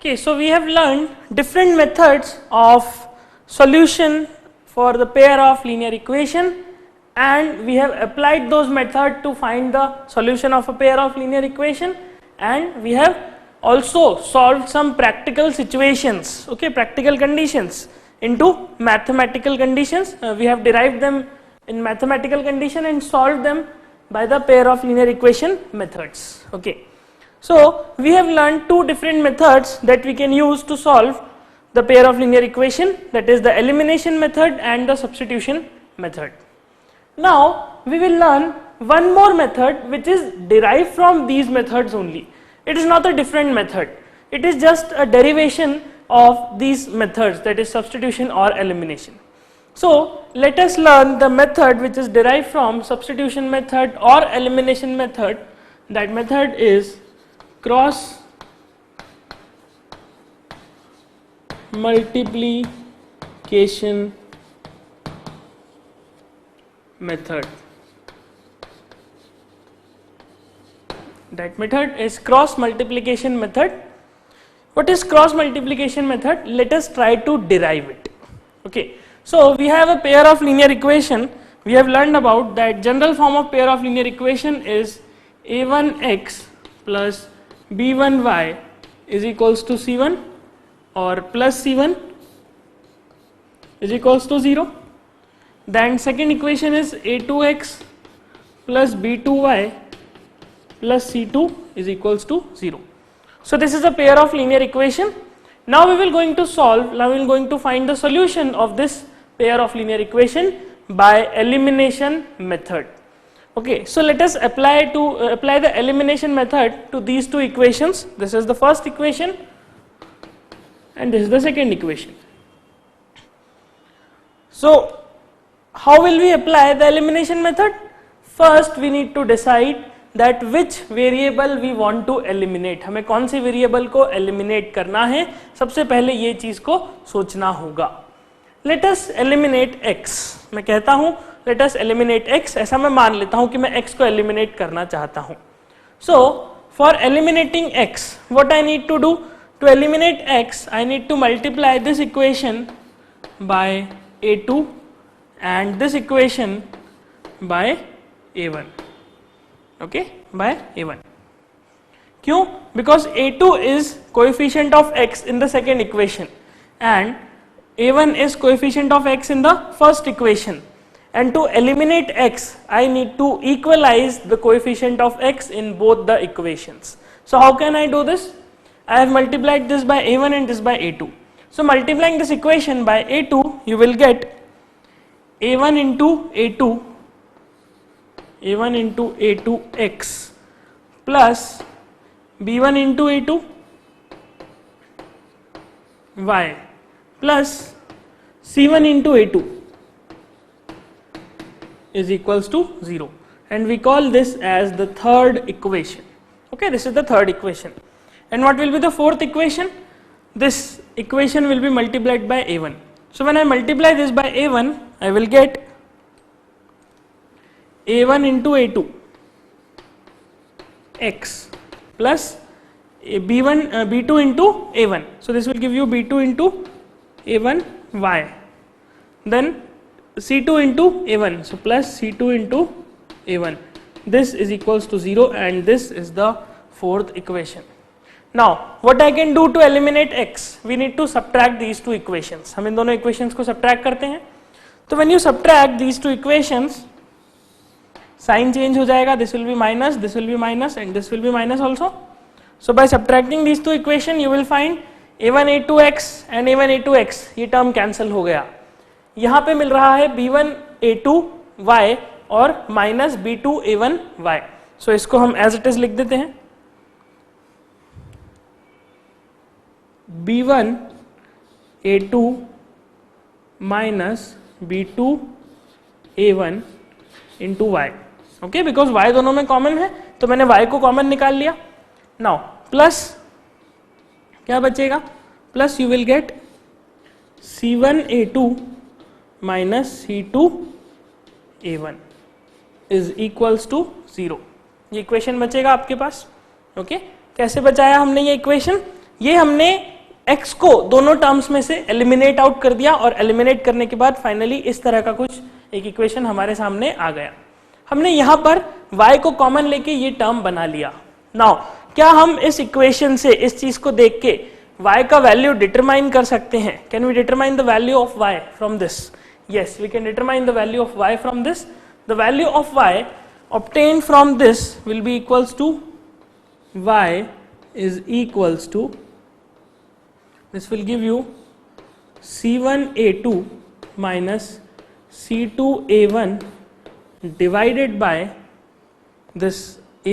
Okay, so we have learned different methods of solution for the pair of linear equation, and we have applied those methods to find the solution of a pair of linear equation, and we have also solved some practical situations, okay, practical conditions into mathematical conditions. We have derived them in mathematical condition and solved them by the pair of linear equation methods. Okay. So we have learned two different methods that we can use to solve the pair of linear equation, that is the elimination method and the substitution method. Now we will learn one more method which is derived from these methods only. It is not a different method, it is just a derivation of these methods, that is substitution or elimination. So let us learn the method which is derived from substitution method or elimination method. That method is cross multiplication method. That method is cross multiplication method. What is cross multiplication method? Let us try to derive it. Okay, so we have a pair of linear equation. We have learned about that general form of pair of linear equation is a1x plus b1y is equals to c1 or plus c1 is equals to 0. Then second equation is a2x plus b2y plus c2 is equals to 0. So this is a pair of linear equation. Now we will going to solve, now we will going to find the solution of this pair of linear equation by elimination method. Okay, so let us apply the elimination method to these two equations. This is the first equation and this is the second equation. So how will we apply the elimination method? First we need to decide that which variable we want to eliminate. हमें कौन से variable को eliminate करना है, सबसे पहले ये चीज को सोचना होगा. Let us eliminate x. मैं कहता हूँ let us eliminate x, ऐसा मैं मान लेता हूँ कि मैं x को eliminate करना चाहता हूँ. So for eliminating x, what I need to do? To eliminate x, I need to multiply this equation by a2 and this equation by a1. Okay, by a1. क्यों? Because a2 is coefficient of x in the second equation and a1 is coefficient of x in the first equation, and to eliminate x I need to equalize the coefficient of x in both the equations. So how can I do this? I have multiplied this by a1 and this by a2. So multiplying this equation by a2, you will get a1 into a2 a2x plus b1 into a2 y plus c1 into a2 is equals to 0, and we call this as the third equation. Okay, this is the third equation. And what will be the fourth equation? This equation will be multiplied by a1. So when I multiply this by a1, I will get a1 into a2 x plus b2 into a1. So this will give you b2 into a1 y. Then c2 into a1. So plus c2 into a1. This is equals to 0, and this is the fourth equation. Now what I can do to eliminate x? We need to subtract these two equations. हम इन दोनों equations को subtract करते हैं. तो when you subtract these two equations, sign change हो जाएगा. This will be minus, this will be minus, and this will be minus also. So by subtracting these two equations, you will find a1 a2x and a1 a2x. ये term cancel हो गया. यहाँ पे मिल रहा है b1 a2y और minus b2 a1y. So इसको हम as it is लिख देते हैं. b1 a2 minus b2 a1 into y. Okay, because y दोनों में कॉमन है तो मैंने y को कॉमन निकाल लिया. नाउ प्लस क्या बचेगा? Plus you will get c1 a2 minus c2 a1 is equals to 0. ये इक्वेशन बचेगा आपके पास. ओके, कैसे बचाया हमने ये इक्वेशन? ये हमने x को दोनों टर्म्स में से एलिमिनेट आउट कर दिया और एलिमिनेट करने के बाद फाइनली इस तरह का कुछ एक इक्वेशन हमारे सामने आ गया। हमने यहां पर y को कॉमन लेके ये टर्म बना लिया। नाउ क्या हम इस इक्वेशन से इस चीज को देख के y का वैल्यू डिटरमाइन कर सकते हैं? Can we determine the value of y from this? Yes, we can determine the value of y from this. The value of y obtained from this will be equals to y is equals to, this will give you c1a2 minus c2a1 divided by this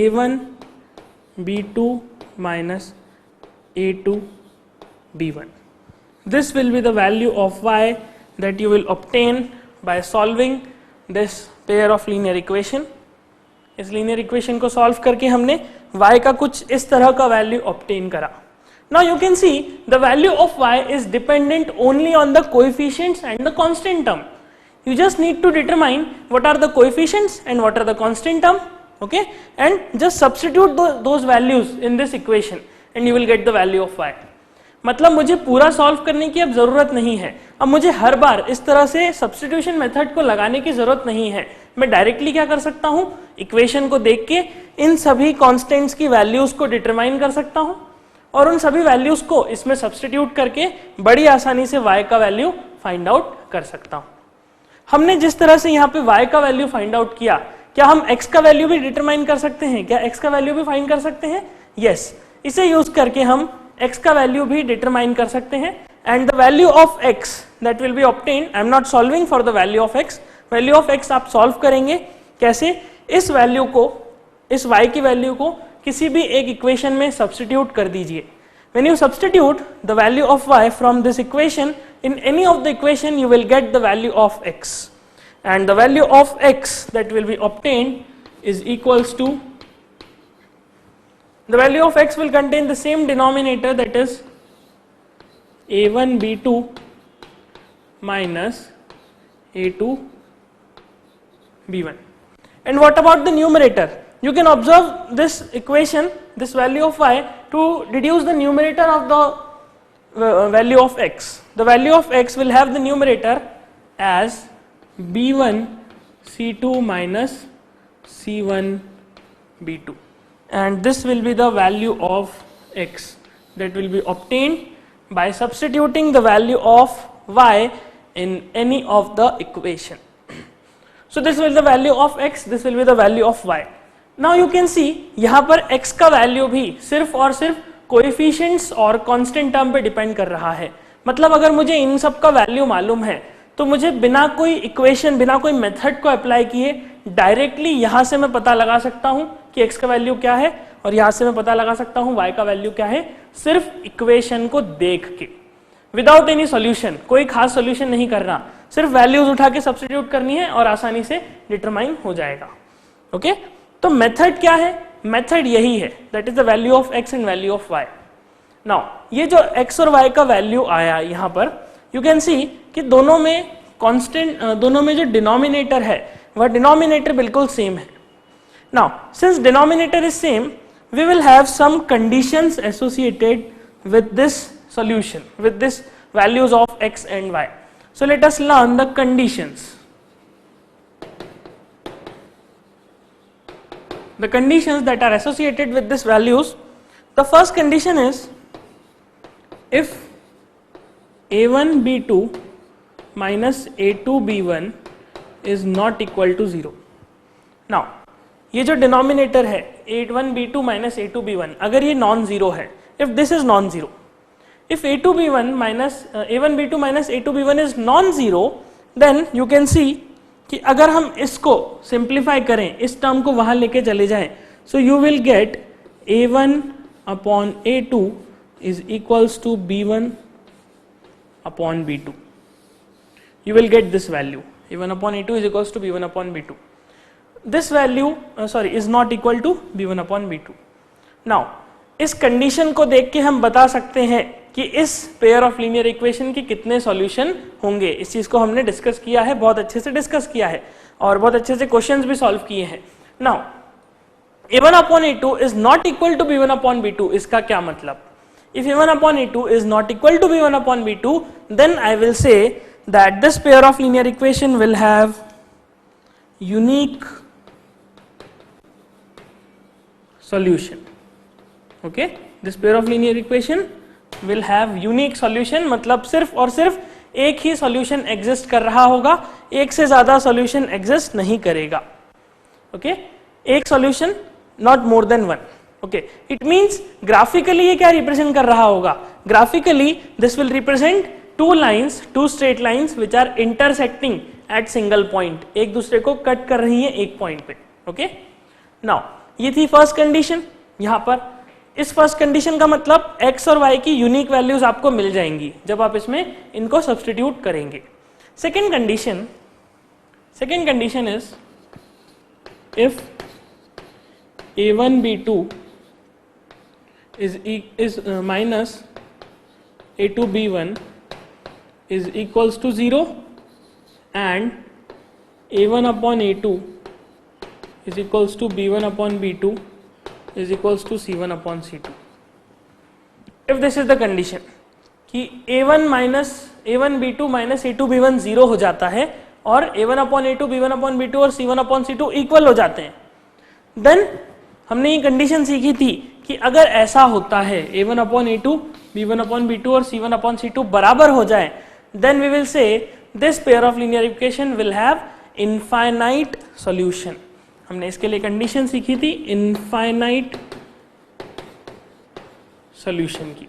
a1 b2 minus a2 b1. This will be the value of y that you will obtain by solving this pair of linear equation. इस linear equation को solve करके हमने y का कुछ इस तरह का value obtain करा। Now you can see the value of y is dependent only on the coefficients and the constant term. You just need to determine what are the coefficients and what are the constant term, okay, and just substitute those values in this equation and you will get the value of y. मतलब मुझे पूरा solve करने की अब जरूरत नहीं है, अब मुझे हर बार इस तरह से सब्स्टिट्यूशन मेथड को लगाने की जरूरत नहीं है। मैं डायरेक्टली क्या कर सकता हूं, इक्वेशन को देख के इन सभी कांस्टेंट्स की वैल्यूज को डिटरमाइन कर सकता हूं और उन सभी वैल्यूज को इसमें सब्स्टिट्यूट करके बड़ी आसानी से y का वैल्यू फाइंड आउट कर सकता हूं। हमने जिस तरह से यहाँ पे y का वैल्यू फाइंड आउट किया, क्या हम x का वैल्यू भी डिटरमाइन कर सकते हैं? क्या x का वैल्यू भी फाइंड कर सकते हैं? यस, इसे यूज करके हम x का वैल्यू भी डिटरमाइन कर सकते हैं and the value of x that will be obtained, I am not solving for the value of x, value of x आप सॉल्व करेंगे कैसे? इस वैल्यू को, इस y की वैल्यू को किसी भी एक इक्वेशन में सब्स्टिट्यूट कर दीजिए। When you substitute the value of y from this equation in any of the equation, you will get the value of x, and the value of x that will be obtained is equals to, the value of x will contain the same denominator, that is a1 b2 minus a2 b1. And what about the numerator? You can observe this equation, this value of y, to deduce the numerator of the value of x. The value of x will have the numerator as b1 c2 minus c1 b2, and this will be the value of x that will be obtained by substituting the value of y in any of the equation. So this will be the value of x, this will be the value of y. Now you can see यहाँ पर x का value भी सिर्फ और सिर्फ coefficients और constant term पे depend कर रहा है। मतलब अगर मुझे इन सब का वैल्यू मालूम है तो मुझे बिना कोई इक्वेशन, बिना कोई मेथड को अप्लाई किए डायरेक्टली यहाँ से मैं पता लगा सकता हूँ कि x का वैल्यू क्या है और यहाँ से मैं पता लगा सकता हूँ y का वैल्यू क्या है, सिर्फ इक्वेशन को देख के, विदाउट एनी सॉल्यूशन। कोई खास सॉल्यूशन नहीं करना, सिर्फ वैल्यूज उठा के सब्स्टिट्यूट करनी है और आसानी से डिटरमाइन हो जाएगा। ओके, तो मेथड क्या है? मेथड यही है, that is the value of x and value of y। Now ये जो x और y का वैल्यू आया यहाँ पर, यू कैन सी कि दोनों में कांस्टेंट, दोनों में जो डिनोमिनेटर है वह डिनोमिनेटर बिल्कुल सेम है। Now since denominator is same, we will have some conditions associated with this solution, with this values of x and y. So let us learn the conditions. The conditions that are associated with these values. The first condition is if a1 b2 minus a2 b1 is not equal to 0. Now ये जो denominator है a1 b2 minus a2 b1, अगर ये non zero है, if this is non zero, if a2 b1 minus a1 b2 minus a2 b1 is non zero, then you can see कि अगर हम इसको सिंप्लीफाई करें, इस टर्म को वहां लेके चले जाएं, so you will get a1 upon a2 is equals to b1 upon b2. You will get this value, a1 upon a2 is equals to b1 upon b2. This value is not equal to b1 upon b2. Now इस condition को देख के हम बता सकते हैं कि इस पेयर ऑफ लीनियर इक्वेशन के कितने सॉल्यूशन होंगे। इस चीज को हमने डिस्कस किया है, बहुत अच्छे से डिस्कस किया है और बहुत अच्छे से क्वेश्चंस भी सॉल्व किए हैं। Now a1 upon a2 is not equal to b1 upon b2, इसका क्या मतलब? If a1 upon a2 is not equal to b1 upon b2, then I will say that this pair of linear equation will have unique solution. Okay, this pair of linear equation will have unique solution, मतलब सिर्फ और सिर्फ एक ही solution exist कर रहा होगा, एक से ज्यादा सॉल्यूशन एग्जिस्ट नहीं करेगा. ओके, एक solution, not more than one. Okay, it means graphically ये क्या रिप्रेजेंट कर रहा होगा? Graphically this will represent two lines, two straight lines which are intersecting at single point, एक दूसरे को कट कर रही है एक पॉइंट पे. ओके, नाउ ये थी फर्स्ट कंडीशन. यहां पर इस फर्स्ट कंडीशन का मतलब x और y की यूनिक वैल्यूज आपको मिल जाएंगी जब आप इसमें इनको सब्स्टिट्यूट करेंगे. Second condition is if a1 b2 is minus a2 b1 is equals to 0 and a1 upon a2 is equals to b1 upon b2 is equals to c1 upon c2. If this is the condition कि a1 minus a1 b2 minus a2 b1 0 हो जाता है और a1 upon a2 b1 upon b2 और c1 upon c2 equal हो जाते हैं, then हमने ये कंडीशन सीखी थी कि अगर ऐसा होता है a1 upon a2 b1 upon b2 और c1 upon c2 बराबर हो जाए, then we will say this pair of linear equation will have infinite solution. हमने इसके लिए कंडीशन सीखी थी इनफाइनाइट सॉल्यूशन की.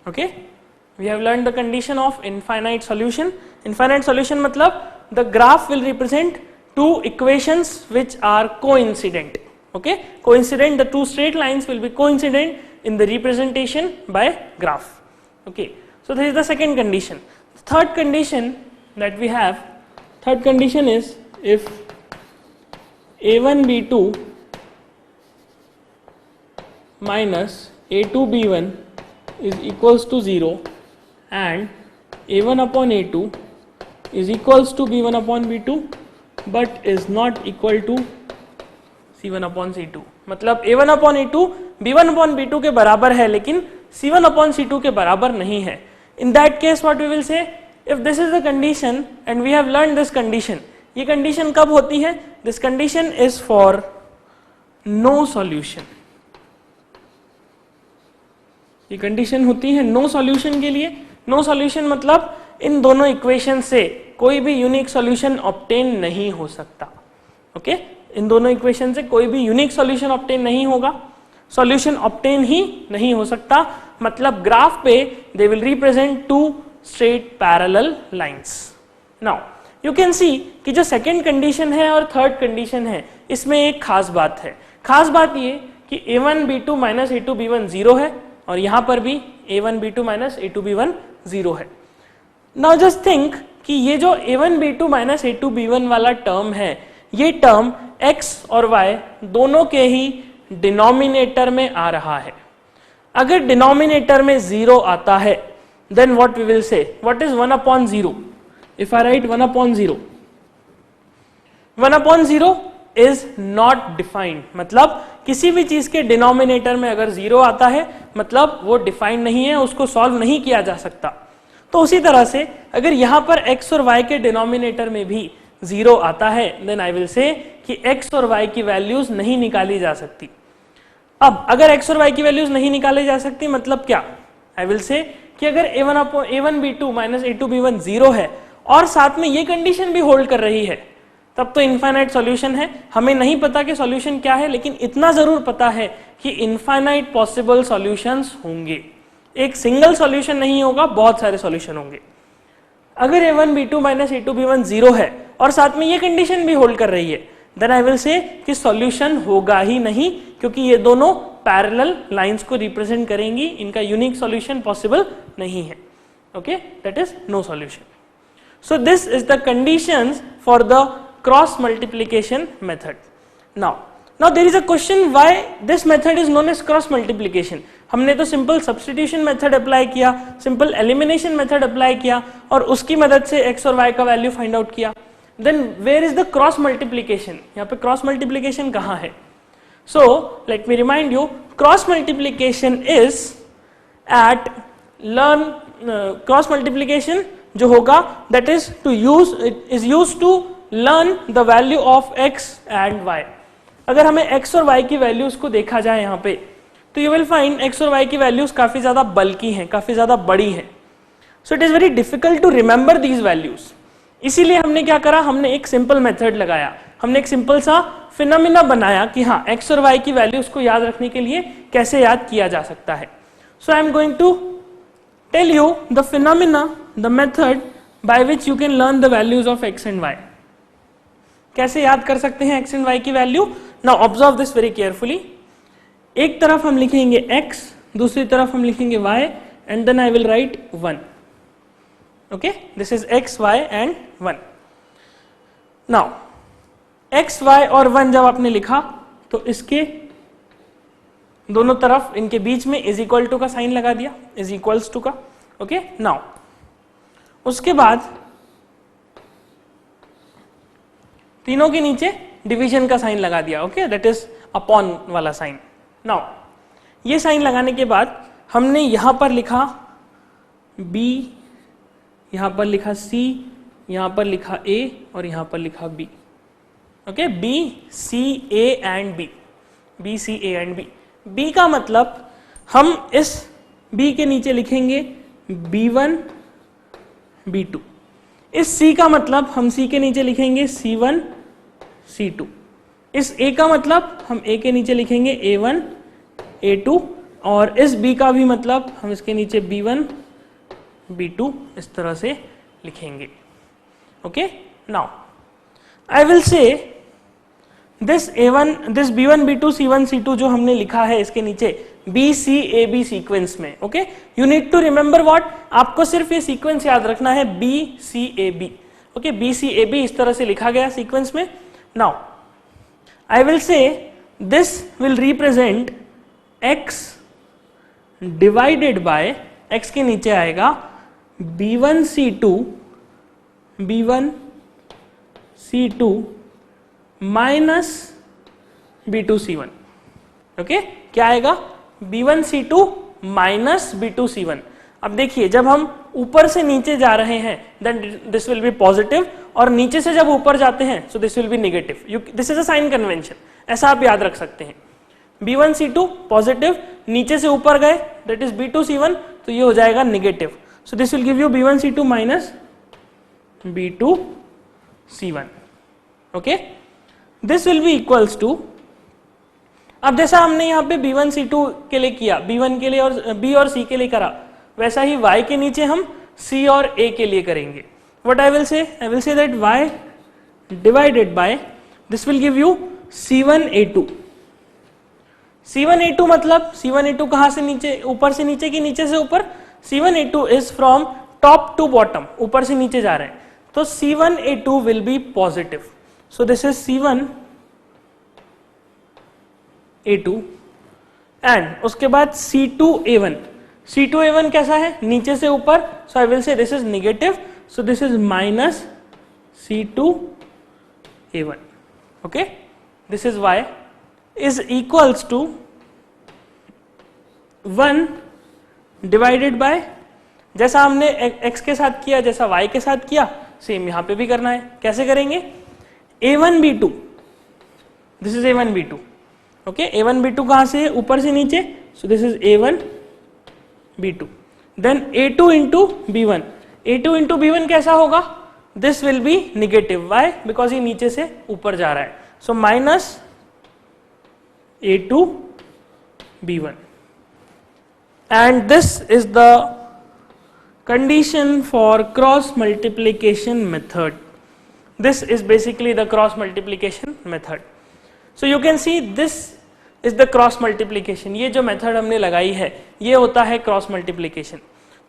Okay, we have learn the condition of infinite solution. Infinite solution मतलब the graph will represent two equations which are coincident. Okay, coincident, the two straight lines will be coincident in the representation by graph. Okay, so this is the second condition. Third condition that we have, third condition is if a1 b2 minus a2 b1 is equals to 0 and a1 upon a2 is equals to b1 upon b2 but is not equal to c1 upon c2. मतलब a1 upon a2 b1 upon b2 के बराबर है लेकिन c1 upon c2 के बराबर नहीं है. In that case what we will say, if this is the condition and we have learned this condition, ये कंडीशन कब होती है? This condition is for no solution. ये कंडीशन होती है नो सॉल्यूशन के लिए. नो सॉल्यूशन मतलब इन दोनों इक्वेशन से कोई भी यूनिक सॉल्यूशन ऑब्टेन नहीं हो सकता. ओके, इन दोनों इक्वेशन से कोई भी यूनिक सॉल्यूशन ऑब्टेन नहीं होगा, सॉल्यूशन ऑब्टेन ही नहीं हो सकता. मतलब ग्राफ पे they will represent two straight parallel lines. Now you can see कि जो सेकेंड कंडीशन है और थर्ड कंडीशन है इसमें एक खास बात है. खास बात ये कि a1 b2 minus a2 b1 0 है और यहां पर भी a1 b2 minus a2 b1 0 है. नाउ जस्ट थिंक कि ये जो a1 b2 minus a2 b1 वाला टर्म है, ये टर्म x और y दोनों के ही डिनोमिनेटर में आ रहा है. अगर डिनोमिनेटर में 0 आता है then what we will say, what is 1 upon 0? If I write 1 upon 0, 1 upon 0 is not defined. मतलब किसी भी चीज के डिनोमिनेटर में अगर 0 आता है मतलब वो डिफाइंड नहीं है, उसको सॉल्व नहीं किया जा सकता. तो उसी तरह से अगर यहां पर x और y के डिनोमिनेटर में भी 0 आता है देन आई विल से कि x और y की वैल्यूज नहीं निकाली जा सकती. अब अगर x और y की वैल्यूज नहीं निकाली जा सकती मतलब क्या? आई विल से कि अगर a1 b2 minus a2 b1 0 है और साथ में ये कंडीशन भी होल्ड कर रही है तब तो इनफाइनाइट सॉल्यूशन है. हमें नहीं पता कि सॉल्यूशन क्या है लेकिन इतना जरूर पता है कि इनफाइनाइट पॉसिबल सॉल्यूशंस होंगे. एक सिंगल सॉल्यूशन नहीं होगा, बहुत सारे सॉल्यूशन होंगे. अगर a1 b2 minus a2 b1 0 है और साथ में ये कंडीशन भी होल्ड कर रही है देन आई विल से कि सॉल्यूशन होगा ही नहीं, क्योंकि ये दोनों पैरेलल लाइंस को रिप्रेजेंट करेंगी, इनका यूनिक सॉल्यूशन पॉसिबल नहीं है. Okay, that is no solution. So this is the conditions for the cross multiplication method. Now there is a question why this method is known as cross multiplication. हमने तो simple substitution method apply किया, simple elimination method apply किया और उसकी मदद से x और y का वैल्यू फाइंड आउट किया. Then where is the cross multiplication? यहाँ पे cross multiplication कहाँ है? So let me remind you, cross multiplication is at learn cross multiplication जो होगा that is use to learn the value of x and y। अगर हमें x और y की वैल्यूज को देखा जाए यहाँ पे तो यू विल फाइंड x और y की वैल्यूज काफी ज्यादा बल्की हैं, काफी ज्यादा बड़ी हैं। So it is very difficult to remember these values. इसीलिए हमने क्या करा, हमने एक सिंपल मेथड लगाया, हमने एक सिंपल सा फिनोमिना बनाया कि हाँ x और y की वैल्यूज को याद रखने के लिए कैसे याद किया जा सकता है। So I am going to tell you the phenomena, the method by which you can learn the values of x and y। कैसे याद कर सकते हैं x एंड y की value? Now observe this very carefully. एक तरफ हम लिखेंगे x, दूसरी तरफ हम लिखेंगे y and then I will write 1। ओके, this is x, y and 1। Now x, y और 1 जब आपने लिखा तो इसके दोनों तरफ इनके बीच में इज इक्वल टू का साइन लगा दिया, इज इक्वल्स टू का। ओके, नाउ उसके बाद तीनों के नीचे डिवीजन का साइन लगा दिया। ओके, दैट इज अपॉन वाला साइन। नाउ ये साइन लगाने के बाद हमने यहां पर लिखा b, यहां पर लिखा c, यहां पर लिखा a और यहां पर लिखा b। Okay, b c a and b, b c a and b। b का मतलब हम इस b के नीचे लिखेंगे b1 b2। इस c का मतलब हम c के नीचे लिखेंगे c1 c2। इस a का मतलब हम a के नीचे लिखेंगे a1 a2 और इस b का भी मतलब हम इसके नीचे b1 b2 इस तरह से लिखेंगे। Okay, now I will say this b1 b2 c1 c2 जो हमने लिखा है इसके नीचे b c a b sequence में। Okay, you need to remember what, आपको सिर्फ ये सीक्वेंस याद रखना है b c a b। Okay, b c a b इस तरह से लिखा गया सीक्वेंस में। Now I will say this will represent x divided by, x के नीचे आएगा b1 c2 minus b2 c1। Okay, क्या आएगा? b1 c2 minus b2 c1। अब देखिए जब हम ऊपर से नीचे जा रहे हैं then this will be positive और नीचे से जब ऊपर जाते हैं so this will be negative. This is a sign convention, ऐसा आप याद रख सकते हैं। b1 c2 पॉजिटिव, नीचे से ऊपर गए दैट इज b2 c1 तो ये हो जाएगा negative. So this will give you b1 c2 minus b2 c1। Okay, this will be equals to, अब जैसा हमने यहाँ पे b1 c2 के लिए किया, b1 के लिए और b और c के लिए करा, वैसा ही y के नीचे हम c और a के लिए करेंगे। What I will say that y divided by this will give you c1 a2। c1 a2 मतलब c1 a2 कहां से नीचे, ऊपर से नीचे की नीचे से ऊपर? c1 a2 is from top to bottom, ऊपर से नीचे जा रहे हैं तो c1 a2 will be positive. So this is c1 a2 and उसके बाद c2 a1। c2 a1 कैसा है? नीचे से ऊपर, so I will say this is negative, so this is minus c2 a1। Okay, this is y is equals to 1 divided by, जैसा हमने x के साथ किया, जैसा y के साथ किया, सेम यहां पे भी करना है। कैसे करेंगे? a1 b2, this is a1 b2। Okay, a1 b2 कहां से है? ऊपर से नीचे, so this is a1 b2। Then a2 into b1, a2 into b1 कैसा होगा? This will be negative. Why? Because ये नीचे से ऊपर जा रहा है। So minus a2 b1 and this is the condition for cross multiplication method. This is basically the cross multiplication method. So you can see this is the cross multiplication. ये जो method हमने लगाई है ये होता है क्रॉस मल्टीप्लीकेशन।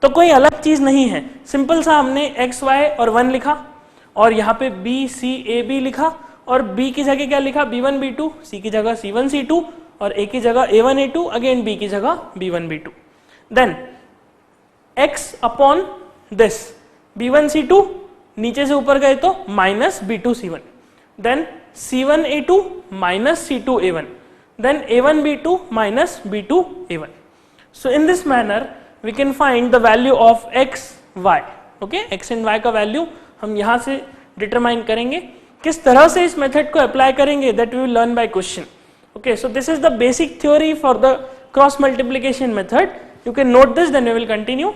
तो कोई अलग चीज नहीं है, सिंपल सा हमने x y और 1 लिखा और यहाँ पे b c a b लिखा और b की जगह क्या लिखा? b1 b2, c की जगह c1 c2 और a की जगह a1 a2, अगेन b की जगह b1 b2। Then x upon this b1 c2, नीचे से ऊपर गए तो minus b2 c1, then c1 a2 minus c2 a1, then a1 b2 minus b2 a1. So in this manner we can find the value of x, y. Okay, x and y का value हम यहाँ से determine करेंगे. किस तरह से इस method को अप्लाई करेंगे that we will learn by question. Okay, so this is the basic theory for the cross multiplication method. You can note this, then we will continue.